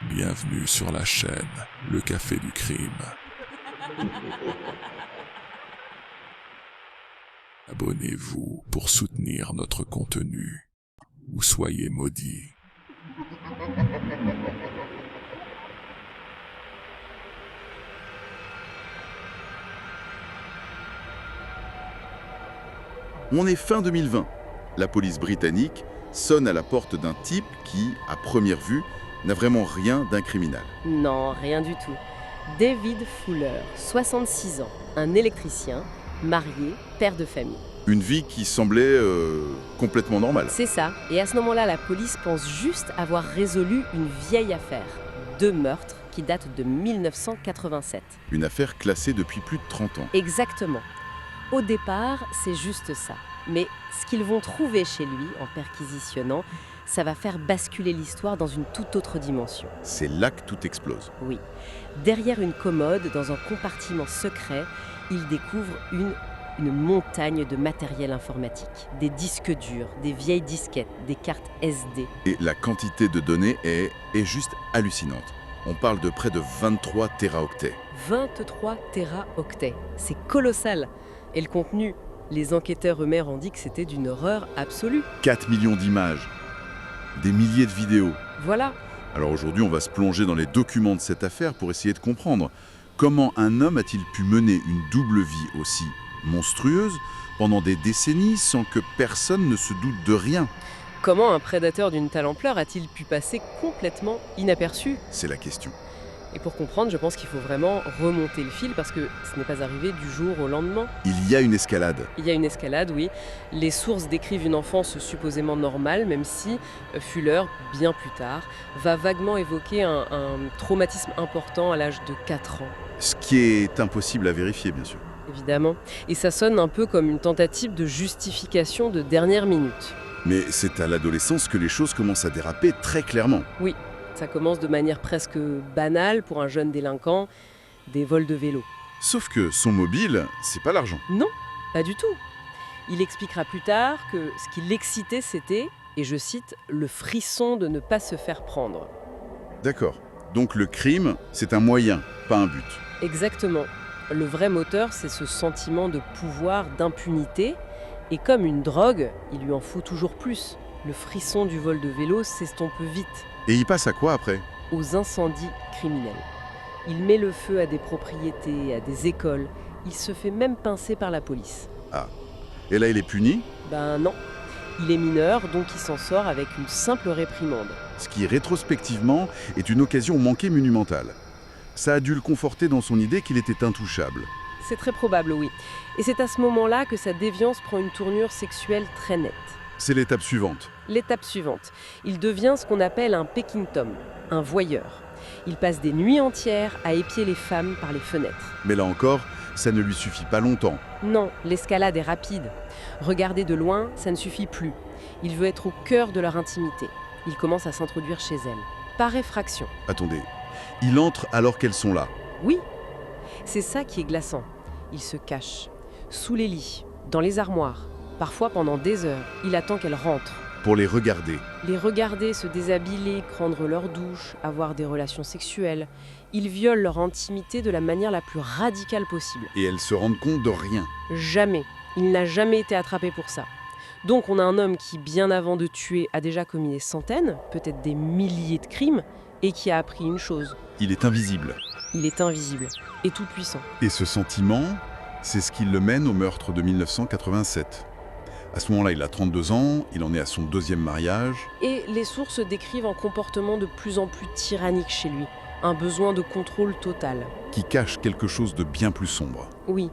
Bienvenue sur la chaîne, le café du crime. Abonnez-vous pour soutenir notre contenu, ou soyez maudits. On est fin 2020. La police britannique sonne à la porte d'un type qui, à première vue, n'a vraiment rien d'incriminal. Non, rien du tout. David Fuller, 66 ans, un électricien, marié, père de famille. Une vie qui semblait complètement normale. C'est ça. Et à ce moment-là, la police pense juste avoir résolu une vieille affaire. 2 meurtres qui datent de 1987. Une affaire classée depuis plus de 30 ans. Exactement. Au départ, c'est juste ça. Mais ce qu'ils vont trouver chez lui en perquisitionnant, ça va faire basculer l'histoire dans une toute autre dimension. C'est là que tout explose. Oui. Derrière une commode, dans un compartiment secret, ils découvrent une montagne de matériel informatique. Des disques durs, des vieilles disquettes, des cartes SD. Et la quantité de données est juste hallucinante. On parle de près de 23 téraoctets. 23 téraoctets. C'est colossal. Et le contenu, les enquêteurs eux-mêmes ont dit que c'était d'une horreur absolue. 4 millions d'images. Des milliers de vidéos. Voilà. Alors aujourd'hui, on va se plonger dans les documents de cette affaire pour essayer de comprendre comment un homme a-t-il pu mener une double vie aussi monstrueuse pendant des décennies sans que personne ne se doute de rien. Comment un prédateur d'une telle ampleur a-t-il pu passer complètement inaperçu ? C'est la question. Et pour comprendre, je pense qu'il faut vraiment remonter le fil parce que ce n'est pas arrivé du jour au lendemain. Il y a une escalade. Il y a une escalade, oui. Les sources décrivent une enfance supposément normale, même si Fuller, bien plus tard, va vaguement évoquer un traumatisme important à l'âge de 4 ans. Ce qui est impossible à vérifier, bien sûr. Évidemment. Et ça sonne un peu comme une tentative de justification de dernière minute. Mais c'est à l'adolescence que les choses commencent à déraper très clairement. Oui. Ça commence de manière presque banale pour un jeune délinquant, des vols de vélo. Sauf que son mobile, c'est pas l'argent. Non, pas du tout. Il expliquera plus tard que ce qui l'excitait, c'était, et je cite, le frisson de ne pas se faire prendre. D'accord. Donc le crime, c'est un moyen, pas un but. Exactement. Le vrai moteur, c'est ce sentiment de pouvoir, d'impunité. Et comme une drogue, il lui en faut toujours plus. Le frisson du vol de vélo s'estompe vite. Et il passe à quoi après ? Aux incendies criminels. Il met le feu à des propriétés, à des écoles. Il se fait même pincer par la police. Ah. Et là, il est puni ? Ben non. Il est mineur, donc il s'en sort avec une simple réprimande. Ce qui, rétrospectivement, est une occasion manquée monumentale. Ça a dû le conforter dans son idée qu'il était intouchable. C'est très probable, oui. Et c'est à ce moment-là que sa déviance prend une tournure sexuelle très nette. C'est l'étape suivante. L'étape suivante, il devient ce qu'on appelle un Peking Tom, un voyeur. Il passe des nuits entières à épier les femmes par les fenêtres. Mais là encore, ça ne lui suffit pas longtemps. Non, l'escalade est rapide. Regarder de loin, ça ne suffit plus. Il veut être au cœur de leur intimité. Il commence à s'introduire chez elles, par effraction. Attendez, il entre alors qu'elles sont là. Oui, c'est ça qui est glaçant. Il se cache, sous les lits, dans les armoires. Parfois pendant des heures, il attend qu'elles rentrent. Pour les regarder. Les regarder se déshabiller, prendre leur douche, avoir des relations sexuelles. Il viole leur intimité de la manière la plus radicale possible. Et elles se rendent compte de rien. Jamais. Il n'a jamais été attrapé pour ça. Donc on a un homme qui, bien avant de tuer, a déjà commis des centaines, peut-être des milliers de crimes, et qui a appris une chose. Il est invisible. Il est invisible et tout puissant. Et ce sentiment, c'est ce qui le mène au meurtre de 1987. À ce moment-là, il a 32 ans, il en est à son 2e mariage. Et les sources décrivent un comportement de plus en plus tyrannique chez lui, un besoin de contrôle total. Qui cache quelque chose de bien plus sombre. Oui,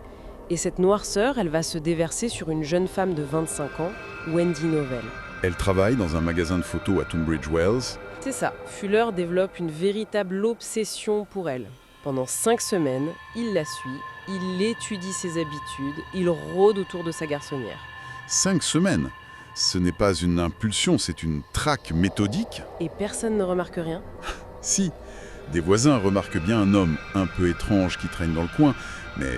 et cette noirceur, elle va se déverser sur une jeune femme de 25 ans, Wendy Novell. Elle travaille dans un magasin de photos à Tunbridge Wells. C'est ça, Fuller développe une véritable obsession pour elle. Pendant 5 semaines, il la suit, il étudie ses habitudes, il rôde autour de sa garçonnière. 5 semaines. Ce n'est pas une impulsion, c'est une traque méthodique. Et personne ne remarque rien ? Si, des voisins remarquent bien un homme un peu étrange qui traîne dans le coin, mais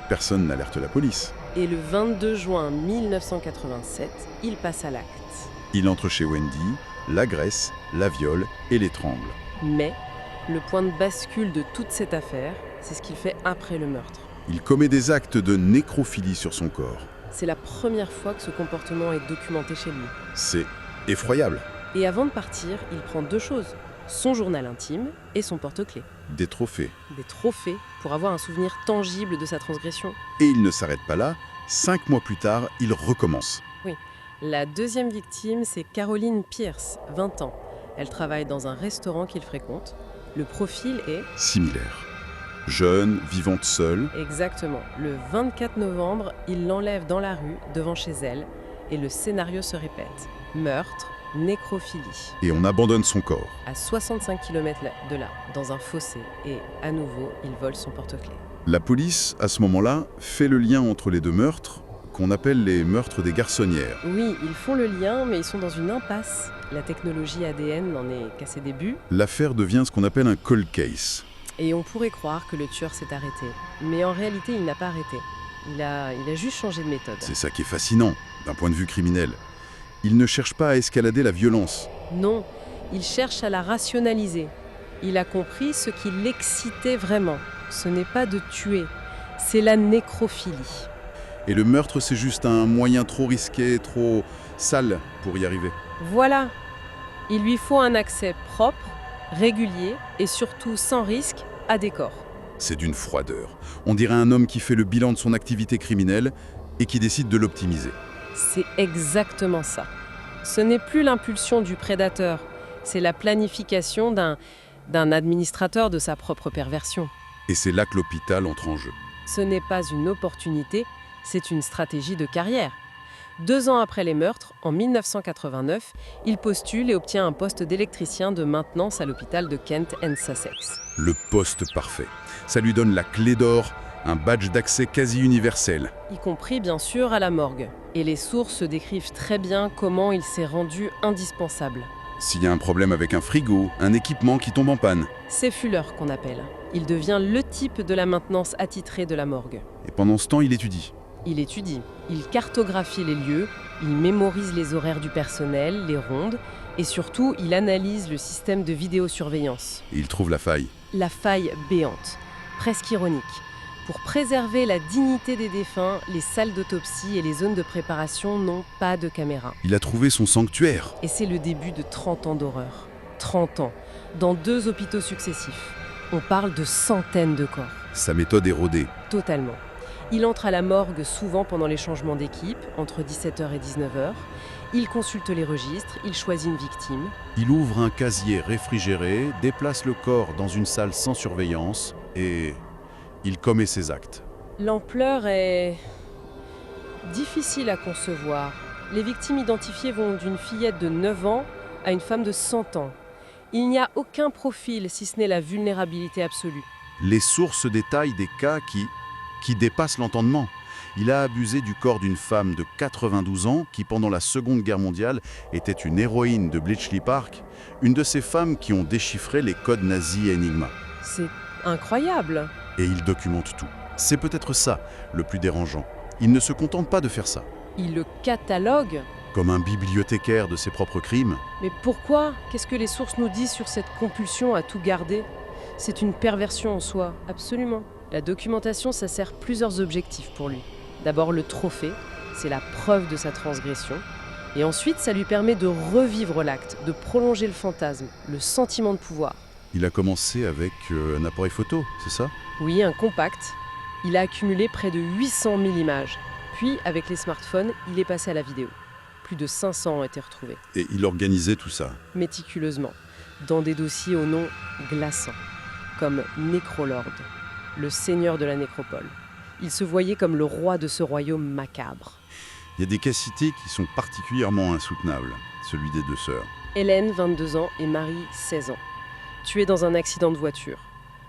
personne n'alerte la police. Et le 22 juin 1987, il passe à l'acte. Il entre chez Wendy, l'agresse, la viole et l'étrangle. Mais Le point de bascule de toute cette affaire, c'est ce qu'il fait après le meurtre. Il commet des actes de nécrophilie sur son corps. C'est la première fois que ce comportement est documenté chez lui. C'est effroyable. Et avant de partir, il prend 2 choses. Son journal intime et son porte-clés. Des trophées. Des trophées pour avoir un souvenir tangible de sa transgression. Et il ne s'arrête pas là. 5 mois plus tard, il recommence. La deuxième victime, c'est Caroline Pierce, 20 ans. Elle travaille dans un restaurant qu'il fréquente. Le profil est... Similaire. Jeune, vivante seule. Exactement. Le 24 novembre, il l'enlève dans la rue, devant chez elle, et le scénario se répète. Meurtre, nécrophilie. Et on abandonne son corps. À 65 km de là, dans un fossé, et à nouveau, il vole son porte-clés. La police, à ce moment-là, fait le lien entre les 2 meurtres, qu'on appelle les meurtres des garçonnières. Oui, ils font le lien, mais ils sont dans une impasse. La technologie ADN n'en est qu'à ses débuts. L'affaire devient ce qu'on appelle un cold case. Et on pourrait croire que le tueur s'est arrêté. Mais en réalité, il n'a pas arrêté. Il a juste changé de méthode. C'est ça qui est fascinant, d'un point de vue criminel. Il ne cherche pas à escalader la violence. Non, il cherche à la rationaliser. Il a compris ce qui l'excitait vraiment. Ce n'est pas de tuer, c'est la nécrophilie. Et le meurtre, c'est juste un moyen trop risqué, trop sale pour y arriver. Voilà. Il lui faut un accès propre, régulier et surtout sans risque à des corps. C'est d'une froideur. On dirait un homme qui fait le bilan de son activité criminelle et qui décide de l'optimiser. C'est exactement ça. Ce n'est plus l'impulsion du prédateur, c'est la planification d'un administrateur de sa propre perversion. Et c'est là que l'hôpital entre en jeu. Ce n'est pas une opportunité, c'est une stratégie de carrière. 2 ans après les meurtres, en 1989, il postule et obtient un poste d'électricien de maintenance à l'hôpital de Kent and Sussex. Le poste parfait. Ça lui donne la clé d'or, un badge d'accès quasi universel. Y compris bien sûr à la morgue. Et les sources décrivent très bien comment il s'est rendu indispensable. S'il y a un problème avec un frigo, un équipement qui tombe en panne. C'est Fuller qu'on appelle. Il devient le type de la maintenance attitrée de la morgue. Et pendant ce temps, il étudie. Il étudie, il cartographie les lieux, il mémorise les horaires du personnel, les rondes, et surtout, il analyse le système de vidéosurveillance. Et il trouve la faille. La faille béante, presque ironique. Pour préserver la dignité des défunts, les salles d'autopsie et les zones de préparation n'ont pas de caméra. Il a trouvé son sanctuaire. Et c'est le début de 30 ans d'horreur. 30 ans, dans 2 hôpitaux successifs. On parle de centaines de corps. Sa méthode est rodée. Totalement. Il entre à la morgue souvent pendant les changements d'équipe, entre 17h et 19h. Il consulte les registres, il choisit une victime. Il ouvre un casier réfrigéré, déplace le corps dans une salle sans surveillance et il commet ses actes. L'ampleur est difficile à concevoir. Les victimes identifiées vont d'une fillette de 9 ans à une femme de 100 ans. Il n'y a aucun profil si ce n'est la vulnérabilité absolue. Les sources détaillent des cas qui dépassent l'entendement. Il a abusé du corps d'une femme de 92 ans qui, pendant la Seconde Guerre mondiale, était une héroïne de Bletchley Park, une de ces femmes qui ont déchiffré les codes nazis et Enigma. C'est incroyable. Et il documente tout. C'est peut-être ça, le plus dérangeant. Il ne se contente pas de faire ça. Il le catalogue. Comme un bibliothécaire de ses propres crimes. Mais pourquoi? Qu'est-ce que les sources nous disent sur cette compulsion à tout garder? C'est une perversion en soi, absolument. La documentation, ça sert plusieurs objectifs pour lui. D'abord le trophée, c'est la preuve de sa transgression. Et ensuite, ça lui permet de revivre l'acte, de prolonger le fantasme, le sentiment de pouvoir. Il a commencé avec un appareil photo, c'est ça? Oui, un compact. Il a accumulé près de 800 000 images. Puis, avec les smartphones, il est passé à la vidéo. Plus de 500 ont été retrouvés. Et il organisait tout ça? Méticuleusement, dans des dossiers aux noms glaçants, comme Nécrolord, le seigneur de la nécropole. Il se voyait comme le roi de ce royaume macabre. Il y a des cas cités qui sont particulièrement insoutenables, celui des 2 sœurs. Hélène, 22 ans, et Marie, 16 ans. Tuées dans un accident de voiture.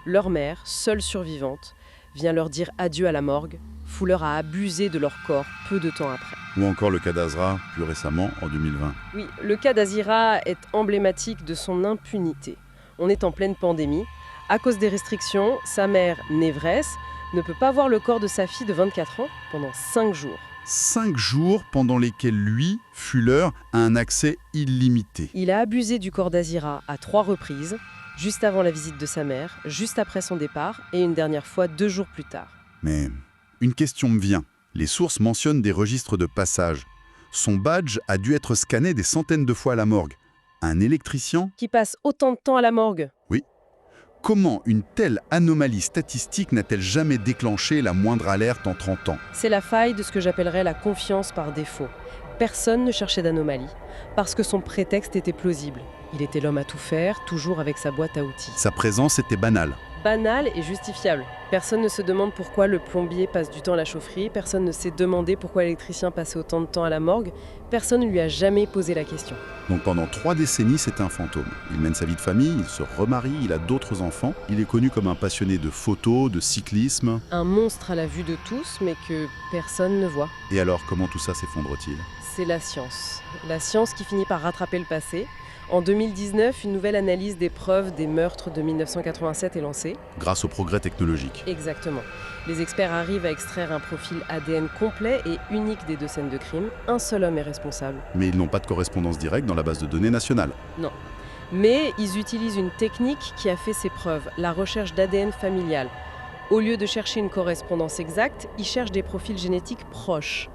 Leur mère, seule survivante, vient leur dire adieu à la morgue. Fuller a abusé de leur corps peu de temps après. Ou encore le cas d'Azra, plus récemment, en 2020. Oui, le cas d'Azira est emblématique de son impunité. On est en pleine pandémie. À cause des restrictions, sa mère, névresse, ne peut pas voir le corps de sa fille de 24 ans pendant 5 jours. 5 jours pendant lesquels lui, Fuller, a un accès illimité. Il a abusé du corps d'Azira à 3 reprises juste avant la visite de sa mère, juste après son départ, et une dernière fois 2 jours plus tard. Mais une question me vient. Les sources mentionnent des registres de passage. Son badge a dû être scanné des centaines de fois à la morgue. Un électricien? Qui passe autant de temps à la morgue? Oui. Comment une telle anomalie statistique n'a-t-elle jamais déclenché la moindre alerte en 30 ans? C'est la faille de ce que j'appellerais la confiance par défaut. Personne ne cherchait d'anomalie, parce que son prétexte était plausible. Il était l'homme à tout faire, toujours avec sa boîte à outils. Sa présence était banale. Banal et justifiable. Personne ne se demande pourquoi le plombier passe du temps à la chaufferie, personne ne s'est demandé pourquoi l'électricien passait autant de temps à la morgue, personne ne lui a jamais posé la question. Donc pendant 3 décennies, c'est un fantôme. Il mène sa vie de famille, il se remarie, il a d'autres enfants. Il est connu comme un passionné de photos, de cyclisme. Un monstre à la vue de tous, mais que personne ne voit. Et alors, comment tout ça s'effondre-t-il? C'est la science. La science qui finit par rattraper le passé. En 2019, une nouvelle analyse des preuves des meurtres de 1987 est lancée. Grâce au progrès technologique. Exactement. Les experts arrivent à extraire un profil ADN complet et unique des 2 scènes de crime. Un seul homme est responsable. Mais ils n'ont pas de correspondance directe dans la base de données nationale. Non. Mais ils utilisent une technique qui a fait ses preuves, la recherche d'ADN familial. Au lieu de chercher une correspondance exacte, ils cherchent des profils génétiques proches.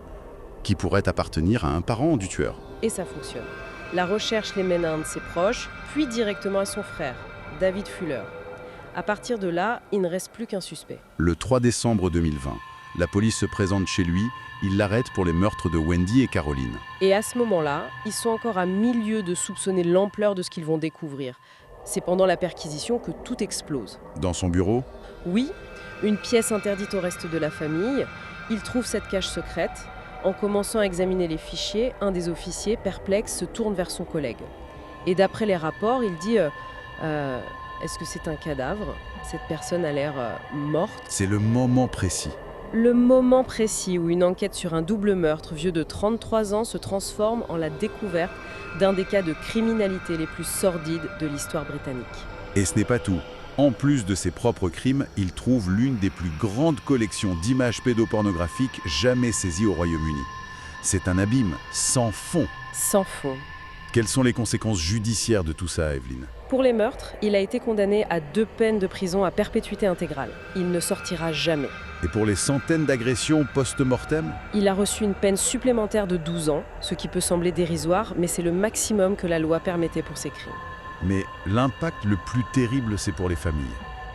Qui pourrait appartenir à un parent du tueur. Et ça fonctionne. La recherche les mène à un de ses proches, puis directement à son frère, David Fuller. À partir de là, il ne reste plus qu'un suspect. Le 3 décembre 2020, la police se présente chez lui, il l'arrête pour les meurtres de Wendy et Caroline. Et à ce moment-là, ils sont encore à 1000 lieues de soupçonner l'ampleur de ce qu'ils vont découvrir. C'est pendant la perquisition que tout explose. Dans son bureau, Oui, une pièce interdite au reste de la famille. Ils trouvent cette cache secrète. En commençant à examiner les fichiers, un des officiers, perplexe, se tourne vers son collègue. Et d'après les rapports, il dit est-ce que c'est un cadavre? Cette personne a l'air morte. c'est le moment précis. Le moment précis où une enquête sur un double meurtre vieux de 33 ans se transforme en la découverte d'un des cas de criminalité les plus sordides de l'histoire britannique. Et ce n'est pas tout. En plus de ses propres crimes, il trouve l'une des plus grandes collections d'images pédopornographiques jamais saisies au Royaume-Uni. C'est un abîme sans fond. Sans fond. Quelles sont les conséquences judiciaires de tout ça, Evelyne? Pour les meurtres, il a été condamné à 2 peines de prison à perpétuité intégrale. Il ne sortira jamais. Et pour les centaines d'agressions post-mortem? Il a reçu une peine supplémentaire de 12 ans, ce qui peut sembler dérisoire, mais c'est le maximum que la loi permettait pour ces crimes. Mais l'impact le plus terrible, c'est pour les familles.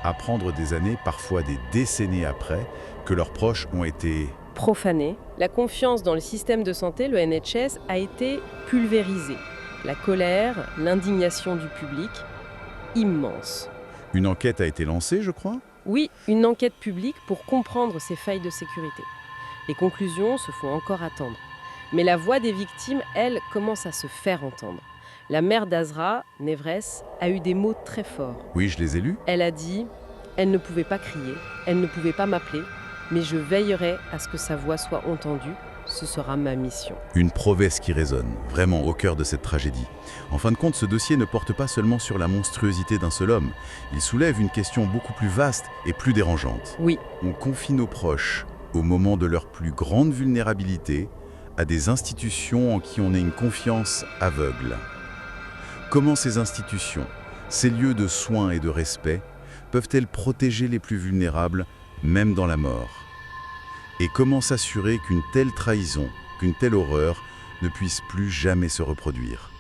Apprendre des années, parfois des décennies après, que leurs proches ont été... Profané, la confiance dans le système de santé, le NHS, a été pulvérisée. La colère, l'indignation du public, immense. Une enquête a été lancée, je crois? Oui, une enquête publique pour comprendre ces failles de sécurité. Les conclusions se font encore attendre. Mais la voix des victimes, elle, commence à se faire entendre. La mère d'Azra, Névresse, a eu des mots très forts. Oui, je les ai lus. Elle a dit « Elle ne pouvait pas crier, elle ne pouvait pas m'appeler, mais je veillerai à ce que sa voix soit entendue. Ce sera ma mission. » Une promesse qui résonne, vraiment au cœur de cette tragédie. En fin de compte, ce dossier ne porte pas seulement sur la monstruosité d'un seul homme. Il soulève une question beaucoup plus vaste et plus dérangeante. Oui, On confie nos proches, au moment de leur plus grande vulnérabilité, à des institutions en qui on a une confiance aveugle. Comment ces institutions, ces lieux de soins et de respect, peuvent-elles protéger les plus vulnérables, même dans la mort? Et comment s'assurer qu'une telle trahison, qu'une telle horreur ne puisse plus jamais se reproduire?